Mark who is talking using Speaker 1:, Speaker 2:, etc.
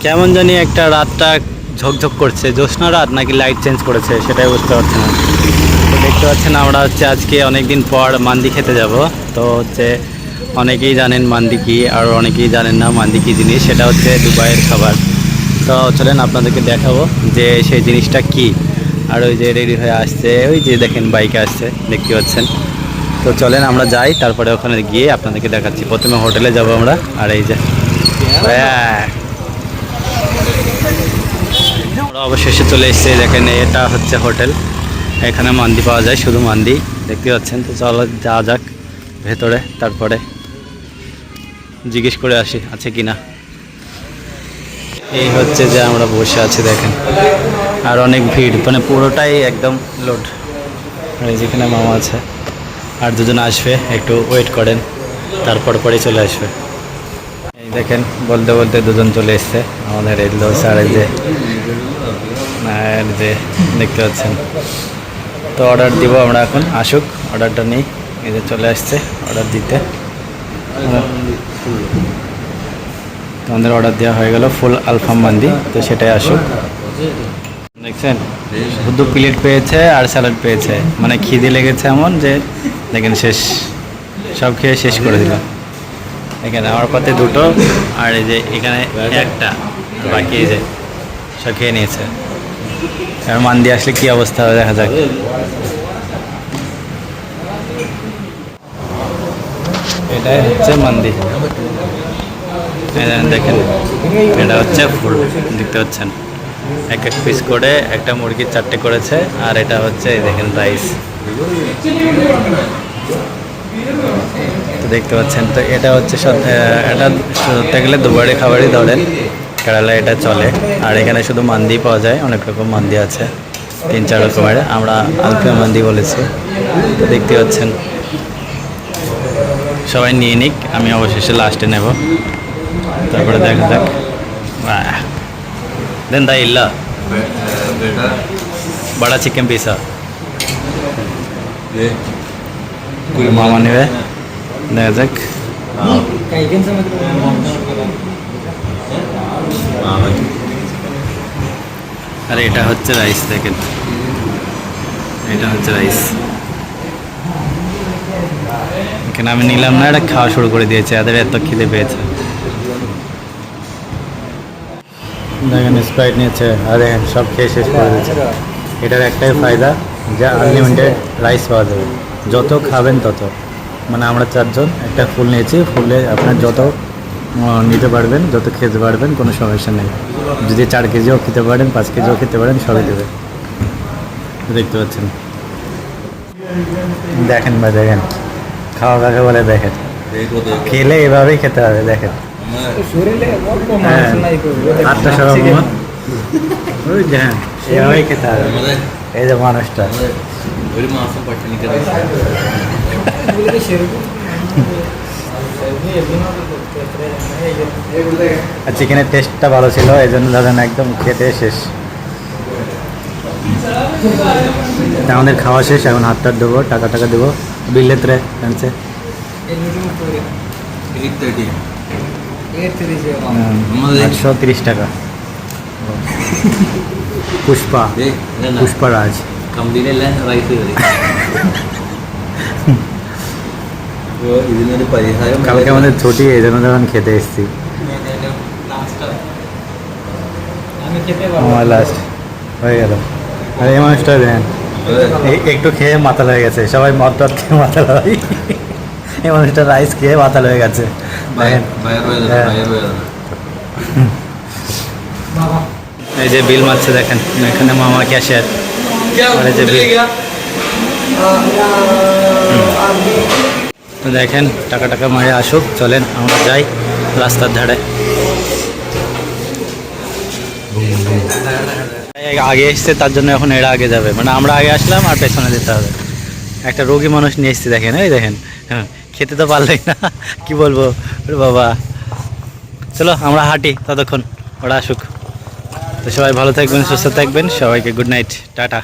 Speaker 1: কেমন জানি একটা রাতটা ঝকঝক করছে, জ্যোৎস্না রাত নাকি লাইট চেঞ্জ করেছে সেটাই বুঝতে পারছি না। তো দেখতে পাচ্ছেন আমরা হচ্ছে আজকে অনেক দিন পর মান্দি খেতে যাব। তো হচ্ছে অনেকেই জানেন মান্দি কি, আর অনেকেই জানেন না মান্দি কী জিনিস। সেটা হচ্ছে দুবাইয়ের খাবার। তো চলেন আপনাদেরকে দেখাবো যে সেই জিনিসটা কি। আর ওই যে রেডি হয়ে আসছে, ওই যে দেখেন বাইকে আসছে, দেখতে পাচ্ছেন। তো চলেন আমরা যাই, তারপরে ওখানে গিয়ে আপনাদেরকে দেখাচ্ছি। প্রথমে হোটেলে যাব আমরা। আর এই যে আমরা অবশেষে চলে এসেছি। দেখেন এটা হচ্ছে হোটেল, এখানে মান্দি পাওয়া যায়, শুধু মান্দি দেখতে পাচ্ছেন। তো চলো যাওয়া যাক ভেতরে, তারপরে জিজ্ঞেস করে আসি আছে কিনা। এই হচ্ছে যে আমরা বসে আছি দেখেন, আর অনেক ভিড়, মানে পুরোটাই একদম লোড। এই যেখানে মামা আছে, আর দুজন আসবে, একটু ওয়েট করেন, তারপর পরে চলে আসবে। এই দেখেন বলতে বলতে দুজন চলে এসছে আমাদের এই লোস। আর এই যে দেখতে পাচ্ছেন। তো অর্ডার দিব আমরা এখন, আসুক অর্ডারটা নেই। এই যে চলে আসছে অর্ডার দিতে। আমাদের অর্ডার দেওয়া হয়ে গেল ফুল আলফাম মান্দি। তো সেটাই আসুক। দেখছেন শুধু প্লেট পেয়েছে আর স্যালাড পেয়েছে, মানে খিদে লেগেছে এমন যে দেখেন শেষ, সব খেয়ে শেষ করে দিল। এখানে আমার পাতে দুটো, আর এই যে এখানে একটা, বাকি এই যে সব খেয়ে নিয়েছে। আর মান্দি আসলে কি অবস্থা হবে দেখা যাক। এটাই হচ্ছে মান্দি, দেখেন এটা হচ্ছে ফুল, দেখতে পাচ্ছেন। এক এক পিস করে একটা মুরগির 4টে করেছে। আর এটা হচ্ছে দেখেন রাইস, তো দেখতে পাচ্ছেন। তো এটা হচ্ছে এটা ধরতে গেলে দুবারের খাবারই ধরেন, কেরালায় এটা চলে। আর এখানে শুধু মান্দি পাওয়া যায়, অনেক রকম মান্দি আছে, 3-4 রকমের। আমরা আলফা মান্দি বলেছি। তো দেখতে পাচ্ছেন সবাই নিয়ে নিক, আমি অবশেষে লাস্টে নেব, তারপরে দেখা যাক। দেন দা ইল্লা বড়া চিকেন পিসা মামা নেবে, দেখা যাক। আর এটা হচ্ছে রাইস, দেখেন এটা হচ্ছে রাইস। এখানে আমি নিলাম না, এটা খাওয়া শুরু করে দিয়েছে, এদের এত খিদে পেয়েছে। দেখেন স্প্রাইট নিয়েছে, আর দেখেন সব খেয়ে শেষ করে দিয়েছে। এটার একটাই ফায়দা যে আনলিমিটেড রাইস পাওয়া যাবে, যত খাবেন তত। মানে আমরা 4 জন একটা ফুল নিয়েছি, ফুলে আপনার যত নিতে পারবেন, যত খেতে পারবেন, কোনো সমস্যা নেই। যদি 4 কেজিও খেতে পারেন, 5 কেজিও খেতে পারেন, সবই দেবে। দেখতে পাচ্ছেন, দেখেন ভাই দেখেন খাওয়া কাকে বলে, দেখেন খেলে এভাবেই খেতে হবে। দেখেন 8টা সব ওই যে হ্যাঁ এভাবেই খেতে হবে। এই যে মানুষটা আর চিকেনের টেস্টটা ভালো ছিল, এই জন্য ধরেন একদম খেতে শেষ। আমাদের খাওয়া শেষ, এখন হাত টাত দেবো, টাকা দেবো। বিলেত্রে জানছে 830 টাকা। পুষ্পারাজ কালকে আমাদের ছুটি, এই জন্য যখন খেতে এসেছি। আমার লাস্ট হয়ে গেল। আর এই মানুষটা দেন একটু খেয়ে মাতাল হয়ে গেছে, সবাই মদ টদ খেয়ে মাতাল হয়, এই মানুষটা রাইস খেয়ে মাতাল হয়ে গেছে। এই যে বিল মারছে দেখেন, এখানে মামা ক্যাশিয়ার। যে বিল তো দেখেন টাকা মারে আসুক। চলেন আমরা যাই রাস্তার ধারে। আগে এসছে তার জন্য এখন এরা আগে যাবে, মানে আমরা আগে আসলাম আর পেছনে যেতে হবে। একটা রোগী মানুষ নিয়ে এসছি দেখেন, এই দেখেন হ্যাঁ, খেতে তো পারলেই না, কি বলবো বাবা। চলো আমরা হাঁটি ততক্ষণ ওরা আসুক। তো সবাই ভালো থাকবেন, সুস্থ থাকবেন, সবাইকে গুড নাইট, টাটা।